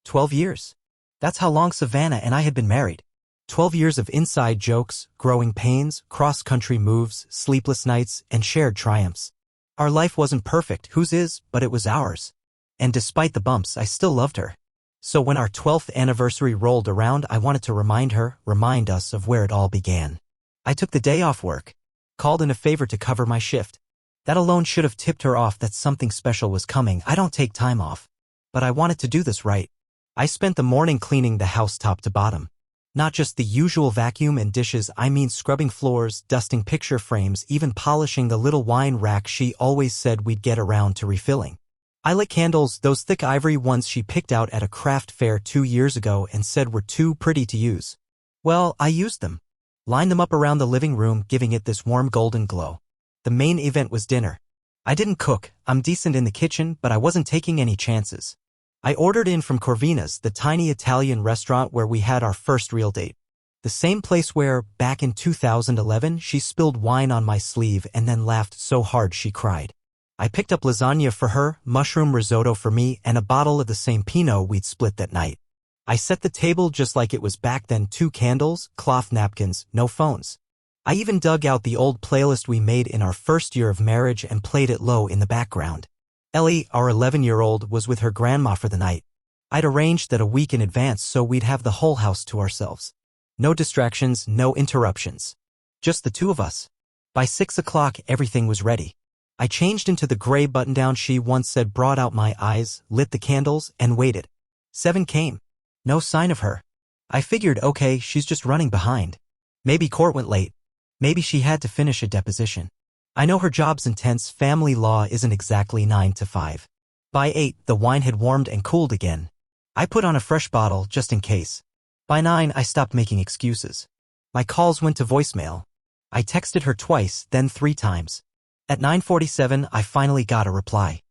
12 years. That's how long Savannah and I had been married. 12 years of inside jokes, growing pains, cross-country moves, sleepless nights, and shared triumphs. Our life wasn't perfect, whose is, but it was ours. And despite the bumps, I still loved her. So when our 12th anniversary rolled around, I wanted to remind us of where it all began. I took the day off work, called in a favor to cover my shift. That alone should have tipped her off that something special was coming. I don't take time off. But I wanted to do this right. I spent the morning cleaning the house top to bottom. Not just the usual vacuum and dishes, I mean scrubbing floors, dusting picture frames, even polishing the little wine rack she always said we'd get around to refilling. I lit candles, those thick ivory ones she picked out at a craft fair 2 years ago and said were too pretty to use. Well, I used them. Lined them up around the living room, giving it this warm golden glow. The main event was dinner. I didn't cook, I'm decent in the kitchen, but I wasn't taking any chances. I ordered in from Corvina's, the tiny Italian restaurant where we had our first real date. The same place where, back in 2011, she spilled wine on my sleeve and then laughed so hard she cried. I picked up lasagna for her, mushroom risotto for me, and a bottle of the same Pinot we'd split that night. I set the table just like it was back then: 2 candles, cloth napkins, no phones. I even dug out the old playlist we made in our first year of marriage and played it low in the background. Ellie, our 11-year-old, was with her grandma for the night. I'd arranged that a week in advance so we'd have the whole house to ourselves. No distractions, no interruptions. Just the two of us. By 6 o'clock, everything was ready. I changed into the gray button-down she once said brought out my eyes, lit the candles, and waited. 7 came. No sign of her. I figured, okay, she's just running behind. Maybe court went late. Maybe she had to finish a deposition. I know her job's intense, family law isn't exactly 9 to 5. By 8, the wine had warmed and cooled again. I put on a fresh bottle, just in case. By 9, I stopped making excuses. My calls went to voicemail. I texted her twice, then 3 times. At 9:47, I finally got a reply.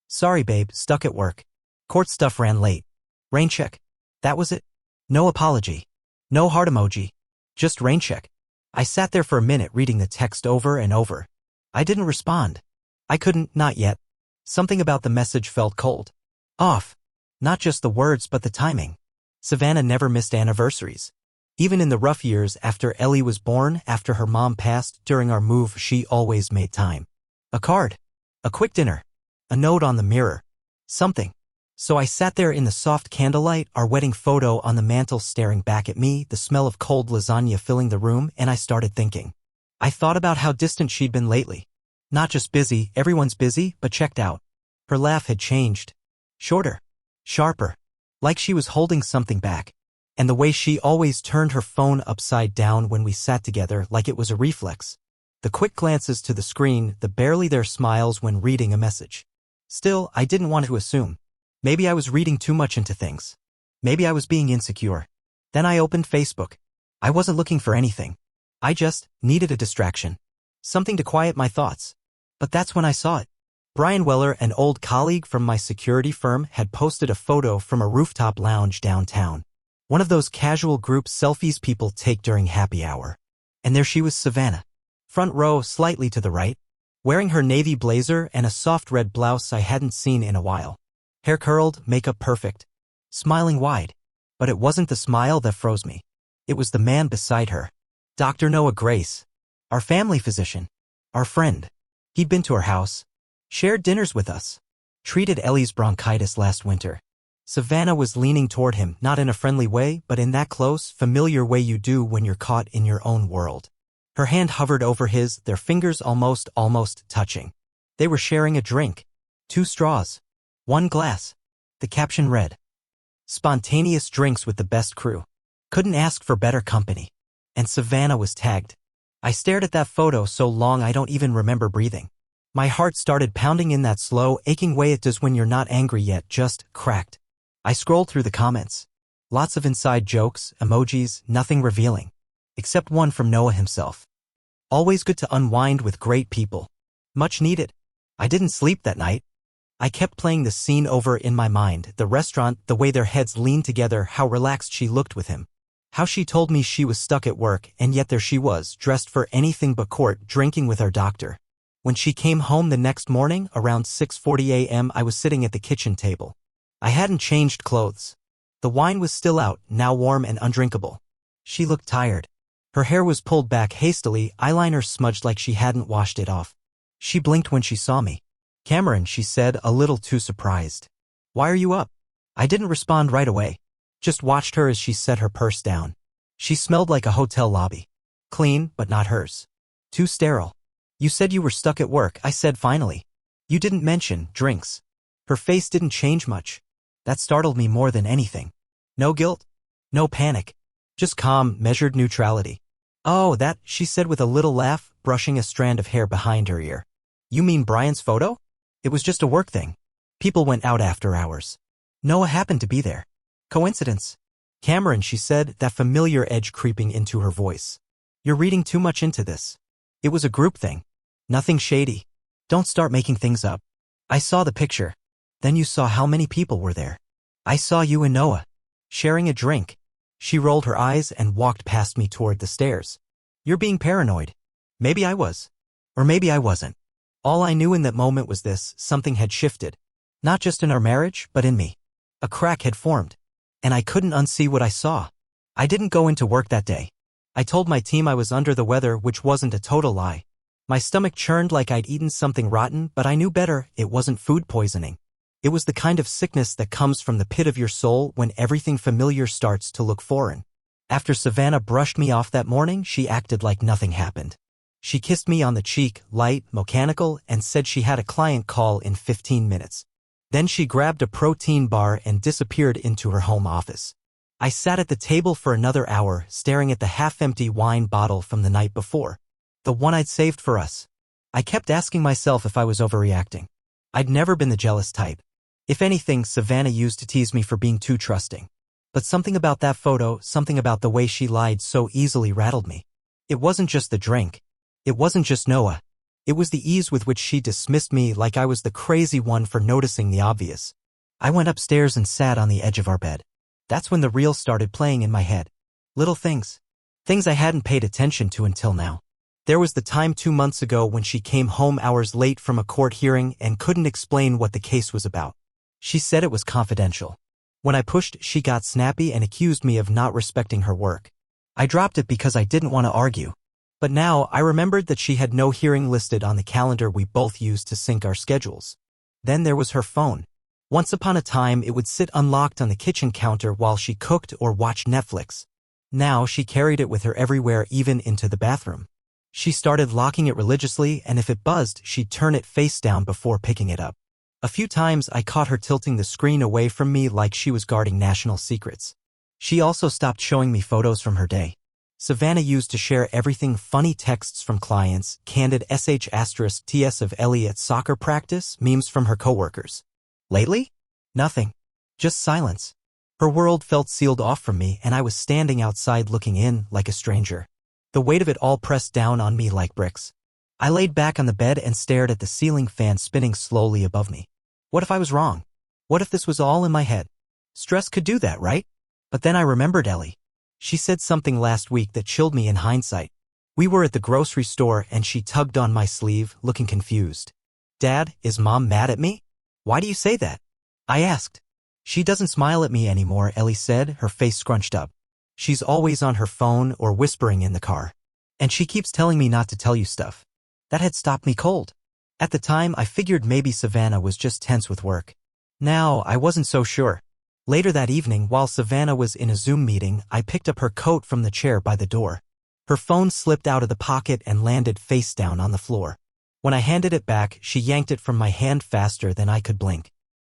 Sorry babe, stuck at work. Court stuff ran late. Rain check. That was it. No apology. No heart emoji. Just rain check. I sat there for a minute reading the text over and over. I didn't respond. I couldn't, not yet. Something about the message felt cold. Off. Not just the words but the timing. Savannah never missed anniversaries. Even in the rough years after Ellie was born, after her mom passed, during our move, she always made time. A card. A quick dinner. A note on the mirror. Something. So I sat there in the soft candlelight, our wedding photo on the mantel staring back at me, the smell of cold lasagna filling the room, and I started thinking. I thought about how distant she'd been lately. Not just busy, everyone's busy, but checked out. Her laugh had changed. Shorter. Sharper. Like she was holding something back. And the way she always turned her phone upside down when we sat together, like it was a reflex. The quick glances to the screen, the barely there smiles when reading a message. Still, I didn't want to assume. Maybe I was reading too much into things. Maybe I was being insecure. Then I opened Facebook. I wasn't looking for anything. I just needed a distraction. Something to quiet my thoughts. But that's when I saw it. Brian Weller, an old colleague from my security firm, had posted a photo from a rooftop lounge downtown. One of those casual group selfies people take during happy hour. And there she was, Savannah. Front row, slightly to the right. Wearing her navy blazer and a soft red blouse I hadn't seen in a while. Hair curled, makeup perfect. Smiling wide. But it wasn't the smile that froze me. It was the man beside her. Dr. Noah Grace. Our family physician. Our friend. He'd been to our house. Shared dinners with us. Treated Ellie's bronchitis last winter. Savannah was leaning toward him, not in a friendly way, but in that close, familiar way you do when you're caught in your own world. Her hand hovered over his, their fingers almost touching. They were sharing a drink. 2 straws. 1 glass. The caption read, "Spontaneous drinks with the best crew. Couldn't ask for better company." And Savannah was tagged. I stared at that photo so long I don't even remember breathing. My heart started pounding in that slow, aching way it does when you're not angry yet, just cracked. I scrolled through the comments. Lots of inside jokes, emojis, nothing revealing. Except one from Noah himself. Always good to unwind with great people. Much needed. I didn't sleep that night. I kept playing the scene over in my mind, the restaurant, the way their heads leaned together, how relaxed she looked with him. How she told me she was stuck at work, and yet there she was, dressed for anything but court, drinking with our doctor. When she came home the next morning, around 6:40 a.m., I was sitting at the kitchen table. I hadn't changed clothes. The wine was still out, now warm and undrinkable. She looked tired. Her hair was pulled back hastily, eyeliner smudged like she hadn't washed it off. She blinked when she saw me. "Cameron," she said, a little too surprised. "Why are you up?" I didn't respond right away. Just watched her as she set her purse down. She smelled like a hotel lobby. Clean, but not hers. Too sterile. "You said you were stuck at work," I said finally. "You didn't mention drinks." Her face didn't change much. That startled me more than anything. No guilt. No panic. Just calm, measured neutrality. "Oh, that," she said with a little laugh, brushing a strand of hair behind her ear. "You mean Brian's photo? It was just a work thing. People went out after hours. Noah happened to be there. Coincidence." "Cameron," she said, that familiar edge creeping into her voice. "You're reading too much into this. It was a group thing. Nothing shady. Don't start making things up. I saw the picture. Then you saw how many people were there. I saw you and Noah. Sharing a drink." She rolled her eyes and walked past me toward the stairs. "You're being paranoid." Maybe I was. Or maybe I wasn't. All I knew in that moment was this: something had shifted. Not just in our marriage, but in me. A crack had formed. And I couldn't unsee what I saw. I didn't go into work that day. I told my team I was under the weather, which wasn't a total lie. My stomach churned like I'd eaten something rotten, but I knew better. It wasn't food poisoning. It was the kind of sickness that comes from the pit of your soul when everything familiar starts to look foreign. After Savannah brushed me off that morning, she acted like nothing happened. She kissed me on the cheek, light, mechanical, and said she had a client call in 15 minutes. Then she grabbed a protein bar and disappeared into her home office. I sat at the table for another hour, staring at the half-empty wine bottle from the night before. The one I'd saved for us. I kept asking myself if I was overreacting. I'd never been the jealous type. If anything, Savannah used to tease me for being too trusting. But something about that photo, something about the way she lied so easily rattled me. It wasn't just the drink. It wasn't just Noah. It was the ease with which she dismissed me like I was the crazy one for noticing the obvious. I went upstairs and sat on the edge of our bed. That's when the reel started playing in my head. Little things. Things I hadn't paid attention to until now. There was the time 2 months ago when she came home hours late from a court hearing and couldn't explain what the case was about. She said it was confidential. When I pushed, she got snappy and accused me of not respecting her work. I dropped it because I didn't want to argue. But now I remembered that she had no hearing listed on the calendar we both used to sync our schedules. Then there was her phone. Once upon a time, it would sit unlocked on the kitchen counter while she cooked or watched Netflix. Now she carried it with her everywhere, even into the bathroom. She started locking it religiously, and if it buzzed, she'd turn it face down before picking it up. A few times I caught her tilting the screen away from me like she was guarding national secrets. She also stopped showing me photos from her day. Savannah used to share everything: funny texts from clients, candid sh*ts of Ellie at soccer practice, memes from her coworkers. Lately? Nothing. Just silence. Her world felt sealed off from me, and I was standing outside looking in like a stranger. The weight of it all pressed down on me like bricks. I laid back on the bed and stared at the ceiling fan spinning slowly above me. What if I was wrong? What if this was all in my head? Stress could do that, right? But then I remembered Ellie. She said something last week that chilled me in hindsight. We were at the grocery store and she tugged on my sleeve, looking confused. "Dad, is Mom mad at me?" "Why do you say that?" I asked. "She doesn't smile at me anymore," Ellie said, her face scrunched up. "She's always on her phone or whispering in the car. And she keeps telling me not to tell you stuff." That had stopped me cold. At the time, I figured maybe Savannah was just tense with work. Now, I wasn't so sure. Later that evening, while Savannah was in a Zoom meeting, I picked up her coat from the chair by the door. Her phone slipped out of the pocket and landed face down on the floor. When I handed it back, she yanked it from my hand faster than I could blink.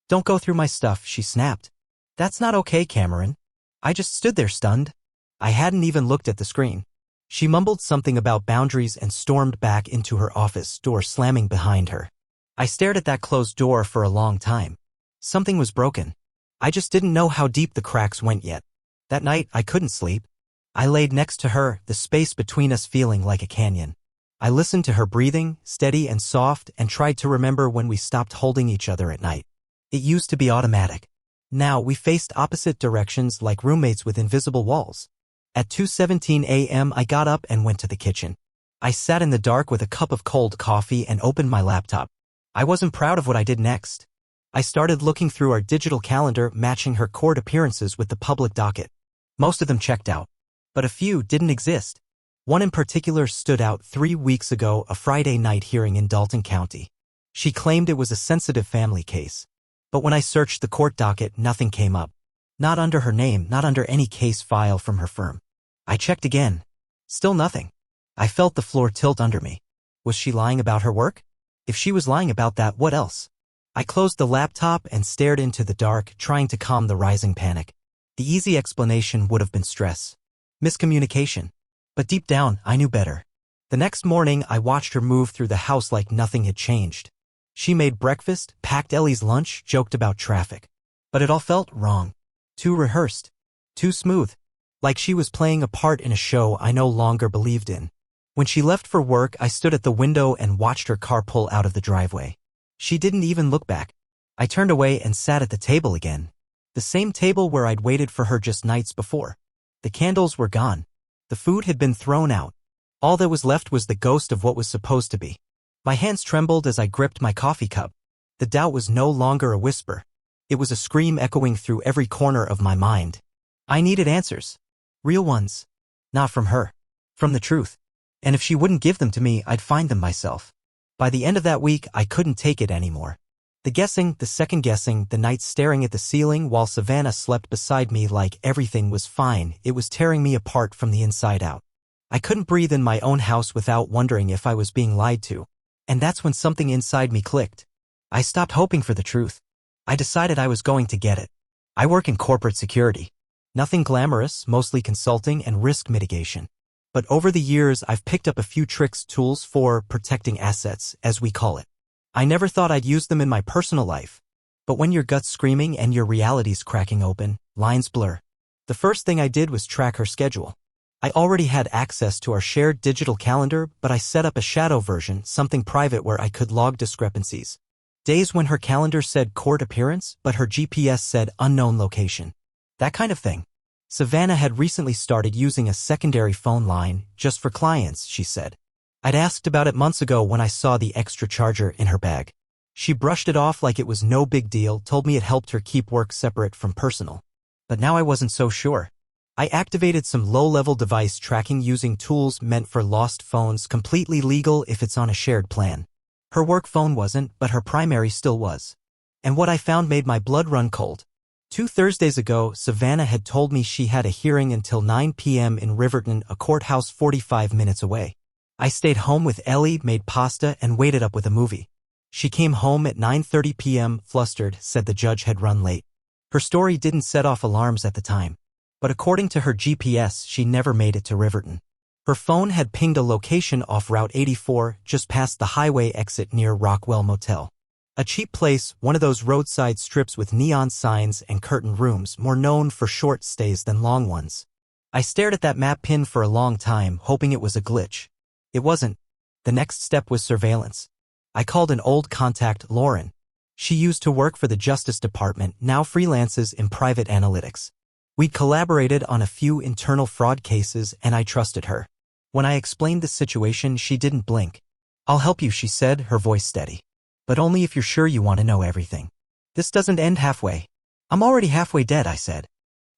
"Don't go through my stuff," she snapped. "That's not okay, Cameron." I just stood there stunned. I hadn't even looked at the screen. She mumbled something about boundaries and stormed back into her office, door slamming behind her. I stared at that closed door for a long time. Something was broken. I just didn't know how deep the cracks went yet. That night, I couldn't sleep. I laid next to her, the space between us feeling like a canyon. I listened to her breathing, steady and soft, and tried to remember when we stopped holding each other at night. It used to be automatic. Now we faced opposite directions like roommates with invisible walls. At 2:17 a.m. I got up and went to the kitchen. I sat in the dark with a cup of cold coffee and opened my laptop. I wasn't proud of what I did next. I started looking through our digital calendar, matching her court appearances with the public docket. Most of them checked out, but a few didn't exist. One in particular stood out: 3 weeks ago, a Friday night hearing in Dalton County. She claimed it was a sensitive family case. But when I searched the court docket, nothing came up. Not under her name, not under any case file from her firm. I checked again. Still nothing. I felt the floor tilt under me. Was she lying about her work? If she was lying about that, what else? I closed the laptop and stared into the dark, trying to calm the rising panic. The easy explanation would have been stress. Miscommunication. But deep down, I knew better. The next morning, I watched her move through the house like nothing had changed. She made breakfast, packed Ellie's lunch, joked about traffic. But it all felt wrong. Too rehearsed. Too smooth. Like she was playing a part in a show I no longer believed in. When she left for work, I stood at the window and watched her car pull out of the driveway. She didn't even look back. I turned away and sat at the table again. The same table where I'd waited for her just nights before. The candles were gone. The food had been thrown out. All that was left was the ghost of what was supposed to be. My hands trembled as I gripped my coffee cup. The doubt was no longer a whisper. It was a scream echoing through every corner of my mind. I needed answers. Real ones. Not from her. From the truth. And if she wouldn't give them to me, I'd find them myself. By the end of that week, I couldn't take it anymore. The guessing, the second guessing, the nights staring at the ceiling while Savannah slept beside me like everything was fine, it was tearing me apart from the inside out. I couldn't breathe in my own house without wondering if I was being lied to. And that's when something inside me clicked. I stopped hoping for the truth. I decided I was going to get it. I work in corporate security. Nothing glamorous, mostly consulting and risk mitigation. But over the years, I've picked up a few tricks, tools for protecting assets, as we call it. I never thought I'd use them in my personal life. But when your gut's screaming and your reality's cracking open, lines blur. The first thing I did was track her schedule. I already had access to our shared digital calendar, but I set up a shadow version, something private where I could log discrepancies. Days when her calendar said court appearance, but her GPS said unknown location. That kind of thing. Savannah had recently started using a secondary phone line, just for clients, she said. I'd asked about it months ago when I saw the extra charger in her bag. She brushed it off like it was no big deal, told me it helped her keep work separate from personal. But now I wasn't so sure. I activated some low-level device tracking using tools meant for lost phones, completely legal if it's on a shared plan. Her work phone wasn't, but her primary still was. And what I found made my blood run cold. 2 Thursdays ago, Savannah had told me she had a hearing until 9 p.m. in Riverton, a courthouse 45 minutes away. I stayed home with Ellie, made pasta, and waited up with a movie. She came home at 9:30 p.m., flustered, said the judge had run late. Her story didn't set off alarms at the time. But according to her GPS, she never made it to Riverton. Her phone had pinged a location off Route 84, just past the highway exit near Rockwell Motel. A cheap place, one of those roadside strips with neon signs and curtained rooms, more known for short stays than long ones. I stared at that map pin for a long time, hoping it was a glitch. It wasn't. The next step was surveillance. I called an old contact, Lauren. She used to work for the Justice Department, now freelances in private analytics. We'd collaborated on a few internal fraud cases, and I trusted her. When I explained the situation, she didn't blink. I'll help you, she said, her voice steady. But only if you're sure you want to know everything. This doesn't end halfway. I'm already halfway dead, I said.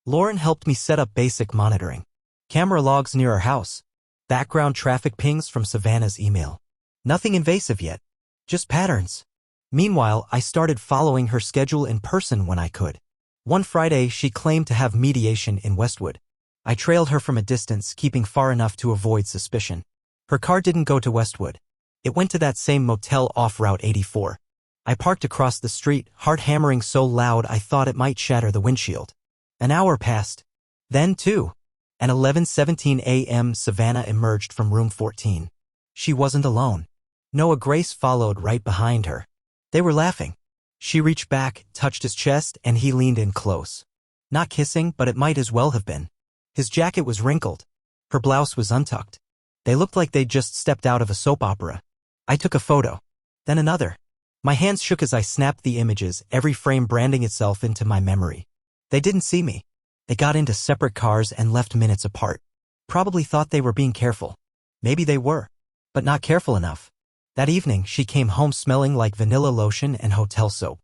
Lauren helped me set up basic monitoring. Camera logs near our house. Background traffic pings from Savannah's email. Nothing invasive yet. Just patterns. Meanwhile, I started following her schedule in person when I could. One Friday, she claimed to have mediation in Westwood. I trailed her from a distance, keeping far enough to avoid suspicion. Her car didn't go to Westwood. It went to that same motel off Route 84. I parked across the street, heart hammering so loud I thought it might shatter the windshield. An hour passed. Then 2. At 11:17 a.m., Savannah emerged from room 14. She wasn't alone. Noah Grace followed right behind her. They were laughing. She reached back, touched his chest, and he leaned in close. Not kissing, but it might as well have been. His jacket was wrinkled. Her blouse was untucked. They looked like they'd just stepped out of a soap opera. I took a photo. Then another. My hands shook as I snapped the images, every frame branding itself into my memory. They didn't see me. They got into separate cars and left minutes apart. Probably thought they were being careful. Maybe they were. But not careful enough. That evening, she came home smelling like vanilla lotion and hotel soap.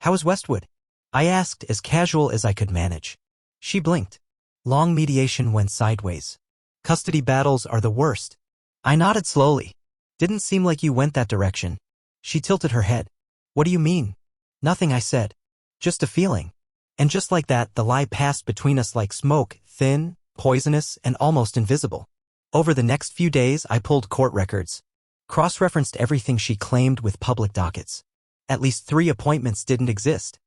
How is Westwood? I asked, as casual as I could manage. She blinked. Long mediation went sideways. Custody battles are the worst. I nodded slowly. Didn't seem like you went that direction. She tilted her head. What do you mean? Nothing, I said. Just a feeling. And just like that, the lie passed between us like smoke, thin, poisonous, and almost invisible. Over the next few days, I pulled court records. Cross-referenced everything she claimed with public dockets. At least 3 appointments didn't exist.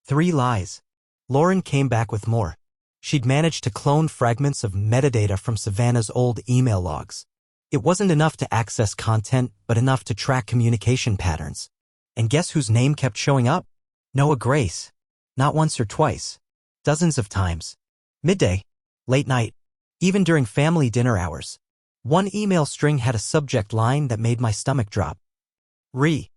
3 lies. Lauren came back with more. She'd managed to clone fragments of metadata from Savannah's old email logs. It wasn't enough to access content, but enough to track communication patterns. And guess whose name kept showing up? Noah Grace. Not once or twice. Dozens of times. Midday. Late night. Even during family dinner hours. One email string had a subject line that made my stomach drop.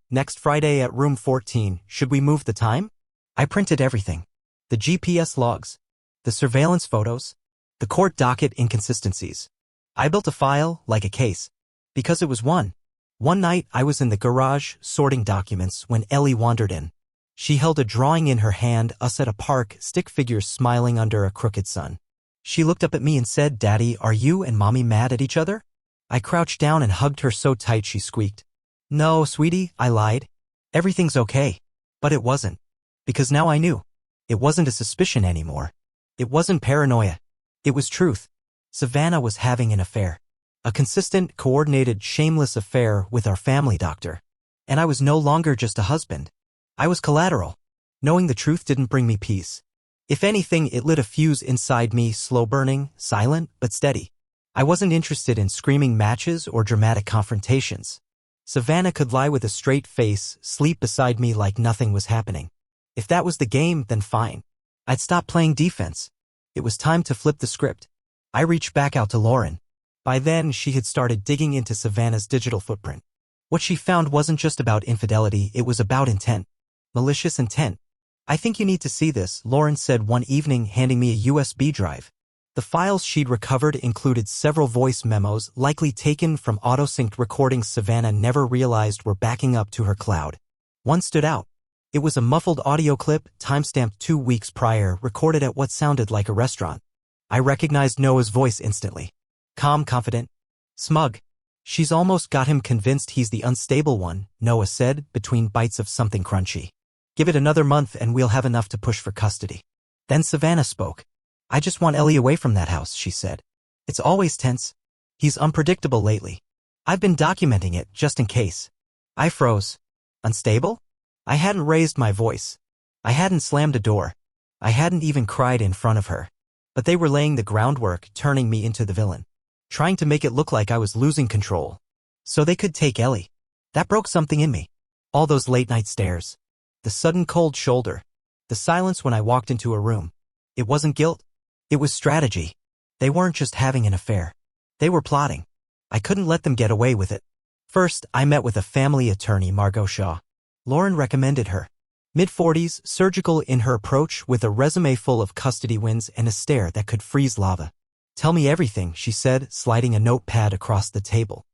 Next Friday at room 14, should we move the time? I printed everything. The GPS logs. The surveillance photos. The court docket inconsistencies. I built a file, like a case. Because it was one. One night, I was in the garage, sorting documents, when Ellie wandered in. She held a drawing in her hand, us at a park, stick figures smiling under a crooked sun. She looked up at me and said, "Daddy, are you and Mommy mad at each other?" I crouched down and hugged her so tight she squeaked. "No, sweetie," I lied. "Everything's okay." But it wasn't. Because now I knew. It wasn't a suspicion anymore. It wasn't paranoia. It was truth. Savannah was having an affair. A consistent, coordinated, shameless affair with our family doctor. And I was no longer just a husband. I was collateral. Knowing the truth didn't bring me peace. If anything, it lit a fuse inside me, slow-burning, silent, but steady. I wasn't interested in screaming matches or dramatic confrontations. Savannah could lie with a straight face, sleep beside me like nothing was happening. If that was the game, then fine. I'd stop playing defense. It was time to flip the script. I reached back out to Lauren. By then, she had started digging into Savannah's digital footprint. What she found wasn't just about infidelity, it was about intent. Malicious intent. "I think you need to see this," Lauren said one evening, handing me a USB drive. The files she'd recovered included several voice memos, likely taken from auto-synced recordings Savannah never realized were backing up to her cloud. One stood out. It was a muffled audio clip, timestamped 2 weeks prior, recorded at what sounded like a restaurant. I recognized Noah's voice instantly. Calm, confident. Smug. "She's almost got him convinced he's the unstable one," Noah said, between bites of something crunchy. "Give it another month and we'll have enough to push for custody." Then Savannah spoke. "I just want Ellie away from that house," she said. "It's always tense. He's unpredictable lately. I've been documenting it, just in case." I froze. Unstable? I hadn't raised my voice. I hadn't slammed a door. I hadn't even cried in front of her. But they were laying the groundwork, turning me into the villain. Trying to make it look like I was losing control. So they could take Ellie. That broke something in me. All those late-night stares. The sudden cold shoulder. The silence when I walked into a room. It wasn't guilt. It was strategy. They weren't just having an affair. They were plotting. I couldn't let them get away with it. First, I met with a family attorney, Margot Shaw. Lauren recommended her. Mid-40s, surgical in her approach, with a resume full of custody wins and a stare that could freeze lava. "Tell me everything," she said, sliding a notepad across the table.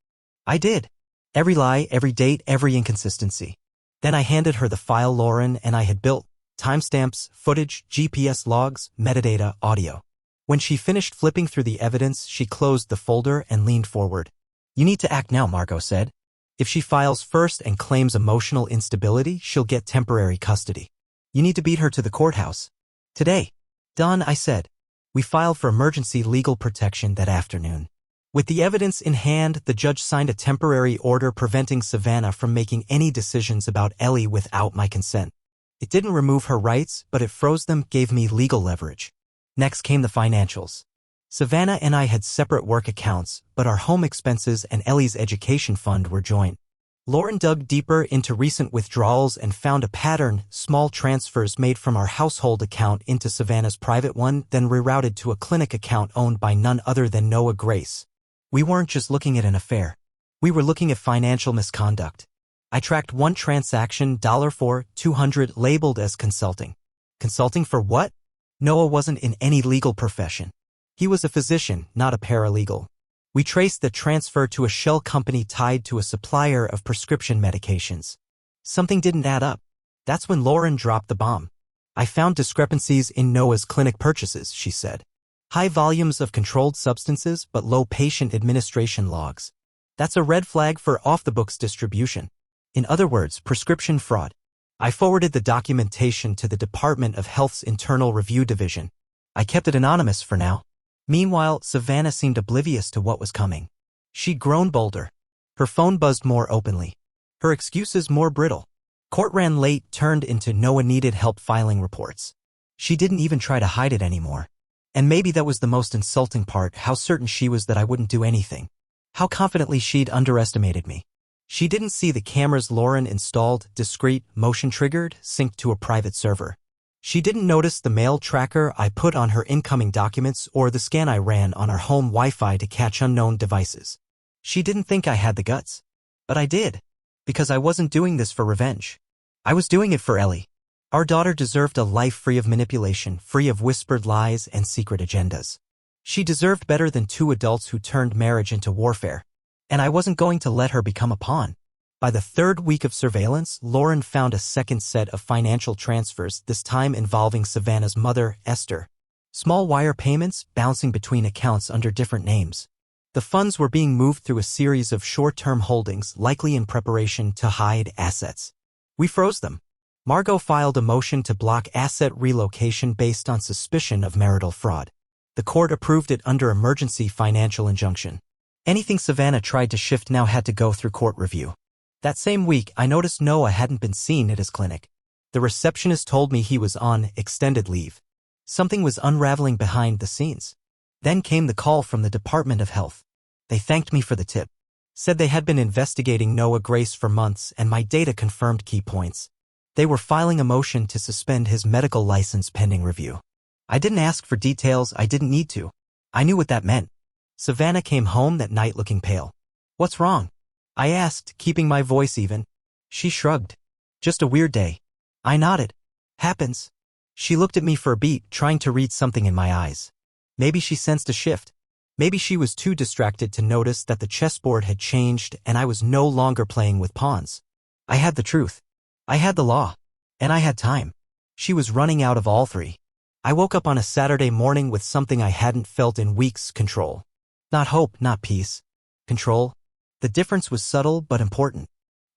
I did. Every lie, every date, every inconsistency. Then I handed her the file Lauren and I had built. Timestamps, footage, GPS logs, metadata, audio. When she finished flipping through the evidence, she closed the folder and leaned forward. "You need to act now," Margot said. "If she files first and claims emotional instability, she'll get temporary custody. You need to beat her to the courthouse. Today." "Done," I said. We filed for emergency legal protection that afternoon. With the evidence in hand, the judge signed a temporary order preventing Savannah from making any decisions about Ellie without my consent. It didn't remove her rights, but it froze them, gave me legal leverage. Next came the financials. Savannah and I had separate work accounts, but our home expenses and Ellie's education fund were joint. Lauren dug deeper into recent withdrawals and found a pattern: small transfers made from our household account into Savannah's private one, then rerouted to a clinic account owned by none other than Noah Grace. We weren't just looking at an affair. We were looking at financial misconduct. I tracked one transaction, $4,200, labeled as consulting. Consulting for what? Noah wasn't in any legal profession. He was a physician, not a paralegal. We traced the transfer to a shell company tied to a supplier of prescription medications. Something didn't add up. That's when Lauren dropped the bomb. I found discrepancies in Noah's clinic purchases, she said. High volumes of controlled substances but low patient administration logs. That's a red flag for off-the-books distribution. In other words, prescription fraud. I forwarded the documentation to the Department of Health's Internal Review Division. I kept it anonymous for now. Meanwhile, Savannah seemed oblivious to what was coming. She'd grown bolder. Her phone buzzed more openly. Her excuses more brittle. Court ran late turned into Noah needed help filing reports. She didn't even try to hide it anymore. And maybe that was the most insulting part, how certain she was that I wouldn't do anything. How confidently she'd underestimated me. She didn't see the cameras Lauren installed, discreet, motion-triggered, synced to a private server. She didn't notice the mail tracker I put on her incoming documents or the scan I ran on our home Wi-Fi to catch unknown devices. She didn't think I had the guts. But I did. Because I wasn't doing this for revenge. I was doing it for Ellie. Our daughter deserved a life free of manipulation, free of whispered lies and secret agendas. She deserved better than two adults who turned marriage into warfare. And I wasn't going to let her become a pawn. By the third week of surveillance, Lauren found a second set of financial transfers, this time involving Savannah's mother, Esther. Small wire payments bouncing between accounts under different names. The funds were being moved through a series of short-term holdings, likely in preparation to hide assets. We froze them. Margot filed a motion to block asset relocation based on suspicion of marital fraud. The court approved it under emergency financial injunction. Anything Savannah tried to shift now had to go through court review. That same week, I noticed Noah hadn't been seen at his clinic. The receptionist told me he was on extended leave. Something was unraveling behind the scenes. Then came the call from the Department of Health. They thanked me for the tip. Said they had been investigating Noah Grace for months and my data confirmed key points. They were filing a motion to suspend his medical license pending review. I didn't ask for details, I didn't need to. I knew what that meant. Savannah came home that night looking pale. "What's wrong?" I asked, keeping my voice even. She shrugged. "Just a weird day." I nodded. "Happens." She looked at me for a beat, trying to read something in my eyes. Maybe she sensed a shift. Maybe she was too distracted to notice that the chessboard had changed and I was no longer playing with pawns. I had the truth. I had the law. And I had time. She was running out of all three. I woke up on a Saturday morning with something I hadn't felt in weeks: control. Not hope, not peace. Control. The difference was subtle but important.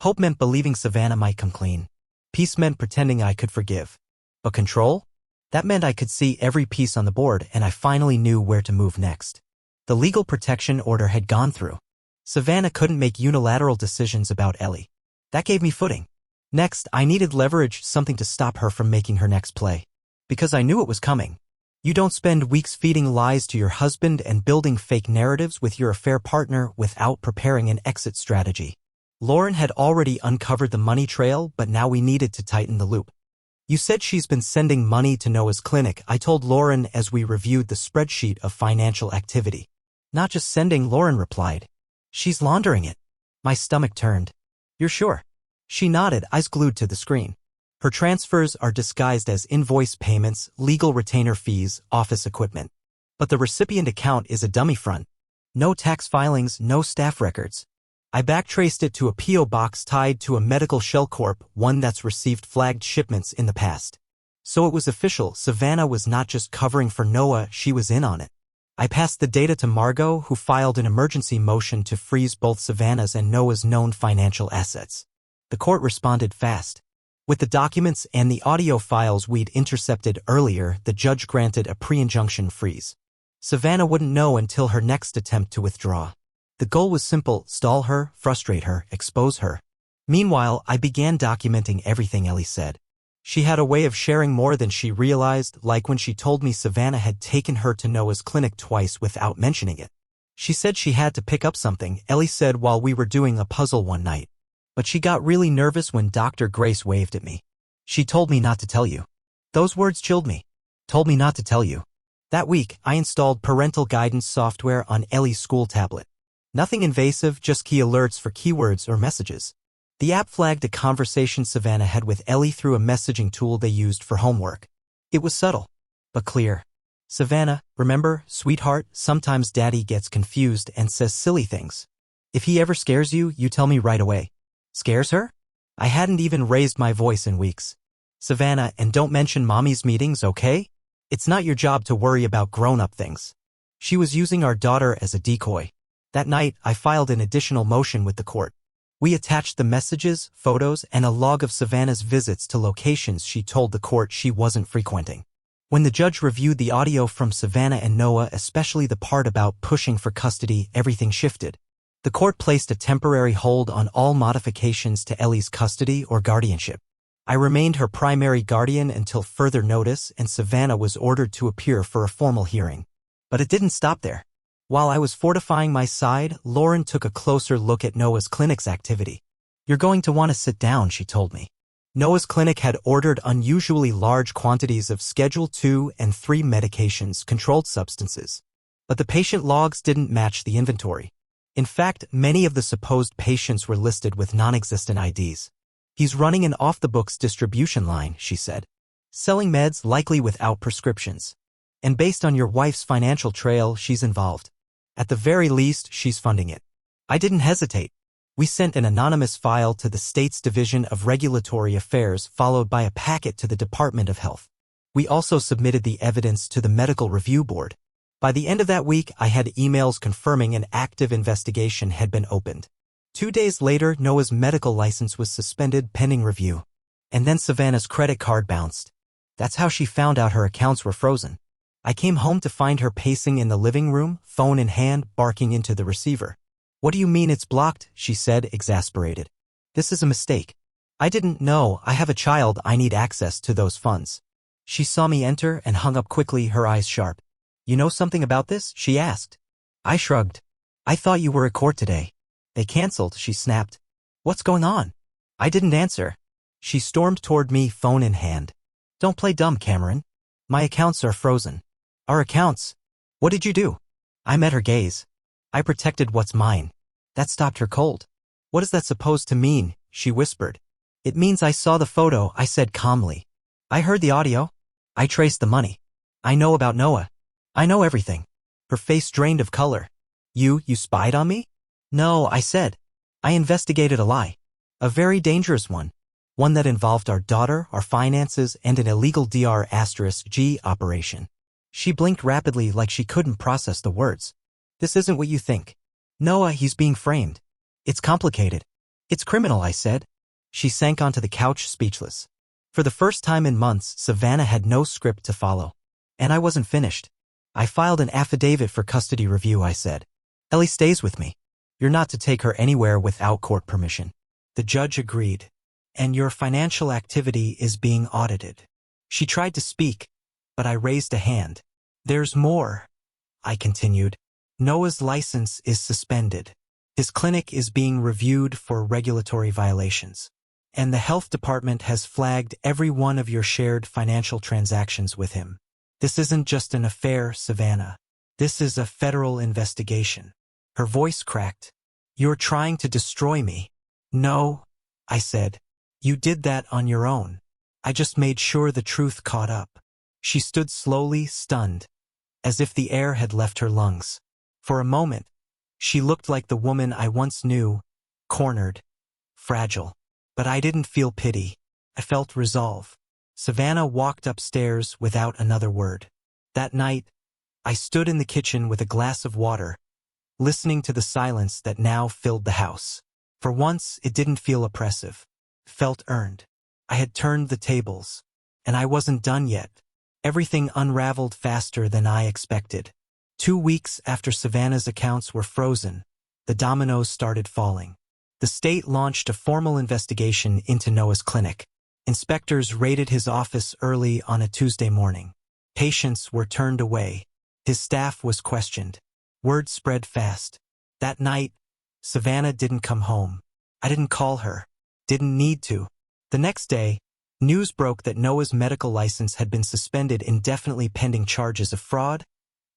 Hope meant believing Savannah might come clean. Peace meant pretending I could forgive. But control? That meant I could see every piece on the board and I finally knew where to move next. The legal protection order had gone through. Savannah couldn't make unilateral decisions about Ellie. That gave me footing. Next, I needed leverage, something to stop her from making her next play. Because I knew it was coming. You don't spend weeks feeding lies to your husband and building fake narratives with your affair partner without preparing an exit strategy. Lauren had already uncovered the money trail, but now we needed to tighten the loop. "You said she's been sending money to Noah's clinic," I told Lauren as we reviewed the spreadsheet of financial activity. "Not just sending," Lauren replied. "She's laundering it." My stomach turned. "You're sure?" She nodded, eyes glued to the screen. Her transfers are disguised as invoice payments, legal retainer fees, office equipment. But the recipient account is a dummy front. No tax filings, no staff records. I backtraced it to a P.O. box tied to a medical shell corp, one that's received flagged shipments in the past. So it was official. Savannah was not just covering for Noah, she was in on it. I passed the data to Margot, who filed an emergency motion to freeze both Savannah's and Noah's known financial assets. The court responded fast. With the documents and the audio files we'd intercepted earlier, the judge granted a pre-injunction freeze. Savannah wouldn't know until her next attempt to withdraw. The goal was simple: stall her, frustrate her, expose her. Meanwhile, I began documenting everything Ellie said. She had a way of sharing more than she realized, like when she told me Savannah had taken her to Noah's clinic twice without mentioning it. She said she had to pick up something, Ellie said, while we were doing a puzzle one night. But she got really nervous when Dr. Grace waved at me. "She told me not to tell you." Those words chilled me. Told me not to tell you. That week, I installed parental guidance software on Ellie's school tablet. Nothing invasive, just key alerts for keywords or messages. The app flagged a conversation Savannah had with Ellie through a messaging tool they used for homework. It was subtle, but clear. "Savannah, remember, sweetheart, sometimes Daddy gets confused and says silly things. If he ever scares you, you tell me right away." Scares her? I hadn't even raised my voice in weeks. Savannah, and don't mention mommy's meetings, okay? It's not your job to worry about grown-up things. She was using our daughter as a decoy. That night, I filed an additional motion with the court. We attached the messages, photos, and a log of Savannah's visits to locations she told the court she wasn't frequenting. When the judge reviewed the audio from Savannah and Noah, especially the part about pushing for custody, everything shifted. The court placed a temporary hold on all modifications to Ellie's custody or guardianship. I remained her primary guardian until further notice, and Savannah was ordered to appear for a formal hearing. But it didn't stop there. While I was fortifying my side, Lauren took a closer look at Noah's clinic's activity. "You're going to want to sit down," she told me. Noah's clinic had ordered unusually large quantities of Schedule II and III medications, controlled substances. But the patient logs didn't match the inventory. In fact, many of the supposed patients were listed with non-existent IDs. "He's running an off-the-books distribution line," she said. "Selling meds likely without prescriptions. And based on your wife's financial trail, she's involved. At the very least, she's funding it." I didn't hesitate. We sent an anonymous file to the state's Division of Regulatory Affairs, followed by a packet to the Department of Health. We also submitted the evidence to the Medical Review Board. By the end of that week, I had emails confirming an active investigation had been opened. 2 days later, Noah's medical license was suspended pending review. And then Savannah's credit card bounced. That's how she found out her accounts were frozen. I came home to find her pacing in the living room, phone in hand, barking into the receiver. "What do you mean it's blocked?" she said, exasperated. "This is a mistake. I didn't know. I have a child. I need access to those funds." She saw me enter and hung up quickly, her eyes sharp. "You know something about this?" she asked. I shrugged. "I thought you were at court today." "They canceled," she snapped. "What's going on?" I didn't answer. She stormed toward me, phone in hand. "Don't play dumb, Cameron. My accounts are frozen." "Our accounts? What did you do?" I met her gaze. "I protected what's mine." That stopped her cold. "What is that supposed to mean?" she whispered. "It means I saw the photo," I said calmly. "I heard the audio. I traced the money. I know about Noah. I know everything." Her face drained of color. You spied on me?" "No," I said. "I investigated a lie. A very dangerous one. One that involved our daughter, our finances, and an illegal Dr*G operation." She blinked rapidly like she couldn't process the words. "This isn't what you think. Noah, he's being framed. It's complicated. It's criminal," I said. She sank onto the couch, speechless. For the first time in months, Savannah had no script to follow. And I wasn't finished. "I filed an affidavit for custody review," I said. "Ellie stays with me. You're not to take her anywhere without court permission." The judge agreed. "And your financial activity is being audited." She tried to speak, but I raised a hand. "There's more," I continued. "Noah's license is suspended. His clinic is being reviewed for regulatory violations. And the health department has flagged every one of your shared financial transactions with him. This isn't just an affair, Savannah. This is a federal investigation." Her voice cracked. "You're trying to destroy me." "No," I said. "You did that on your own. I just made sure the truth caught up." She stood slowly, stunned, as if the air had left her lungs. For a moment, she looked like the woman I once knew, cornered, fragile. But I didn't feel pity. I felt resolve. Savannah walked upstairs without another word. That night, I stood in the kitchen with a glass of water, listening to the silence that now filled the house. For once, it didn't feel oppressive. It felt earned. I had turned the tables, and I wasn't done yet. Everything unraveled faster than I expected. 2 weeks after Savannah's accounts were frozen, the dominoes started falling. The state launched a formal investigation into Noah's clinic. Inspectors raided his office early on a Tuesday morning. Patients were turned away. His staff was questioned. Word spread fast. That night, Savannah didn't come home. I didn't call her. Didn't need to. The next day, news broke that Noah's medical license had been suspended indefinitely pending charges of fraud,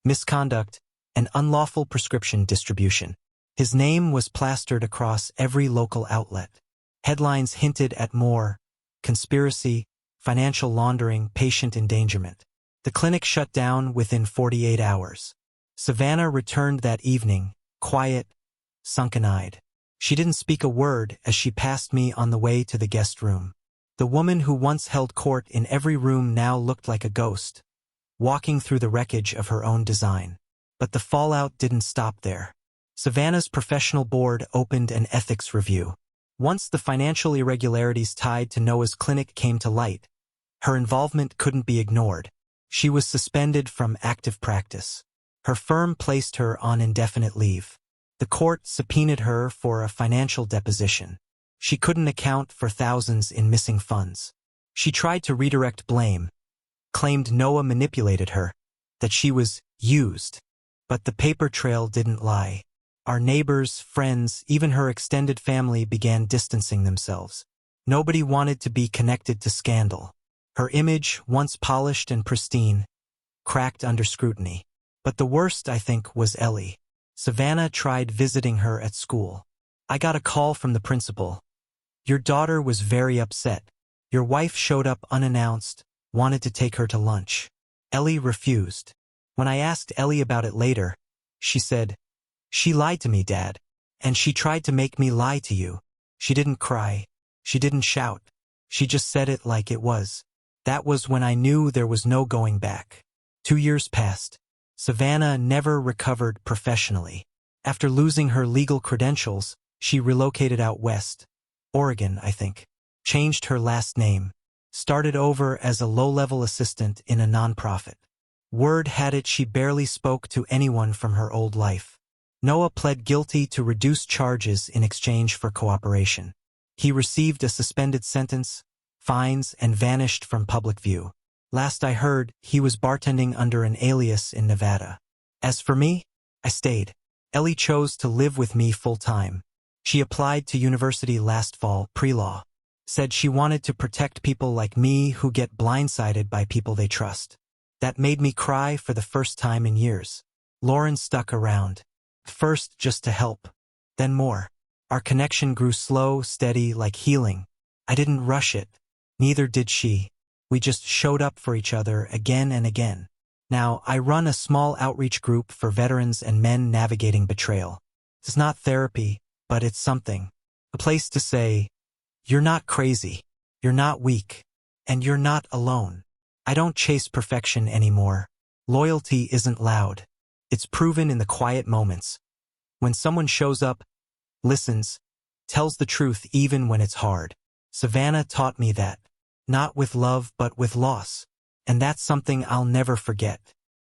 misconduct, and unlawful prescription distribution. His name was plastered across every local outlet. Headlines hinted at more: conspiracy, financial laundering, patient endangerment. The clinic shut down within 48 hours. Savannah returned that evening, quiet, sunken-eyed. She didn't speak a word as she passed me on the way to the guest room. The woman who once held court in every room now looked like a ghost, walking through the wreckage of her own design. But the fallout didn't stop there. Savannah's professional board opened an ethics review. Once the financial irregularities tied to Noah's clinic came to light, her involvement couldn't be ignored. She was suspended from active practice. Her firm placed her on indefinite leave. The court subpoenaed her for a financial deposition. She couldn't account for thousands in missing funds. She tried to redirect blame, claimed Noah manipulated her, that she was used. But the paper trail didn't lie. Our neighbors, friends, even her extended family began distancing themselves. Nobody wanted to be connected to scandal. Her image, once polished and pristine, cracked under scrutiny. But the worst, I think, was Ellie. Savannah tried visiting her at school. I got a call from the principal. Your daughter was very upset. Your wife showed up unannounced, wanted to take her to lunch. Ellie refused. When I asked Ellie about it later, she said, "She lied to me, Dad. And she tried to make me lie to you." She didn't cry. She didn't shout. She just said it like it was. That was when I knew there was no going back. 2 years passed. Savannah never recovered professionally. After losing her legal credentials, she relocated out west. Oregon, I think. Changed her last name. Started over as a low-level assistant in a nonprofit. Word had it she barely spoke to anyone from her old life. Noah pled guilty to reduced charges in exchange for cooperation. He received a suspended sentence, fines, and vanished from public view. Last I heard, he was bartending under an alias in Nevada. As for me, I stayed. Ellie chose to live with me full-time. She applied to university last fall, pre-law. Said she wanted to protect people like me who get blindsided by people they trust. That made me cry for the first time in years. Lauren stuck around. First just to help, then more. Our connection grew slow, steady, like healing. I didn't rush it. Neither did she. We just showed up for each other again and again. Now, I run a small outreach group for veterans and men navigating betrayal. It's not therapy, but it's something. A place to say, you're not crazy, you're not weak, and you're not alone. I don't chase perfection anymore. Loyalty isn't loud. It's proven in the quiet moments. When someone shows up, listens, tells the truth even when it's hard. Savannah taught me that. Not with love but with loss. And that's something I'll never forget.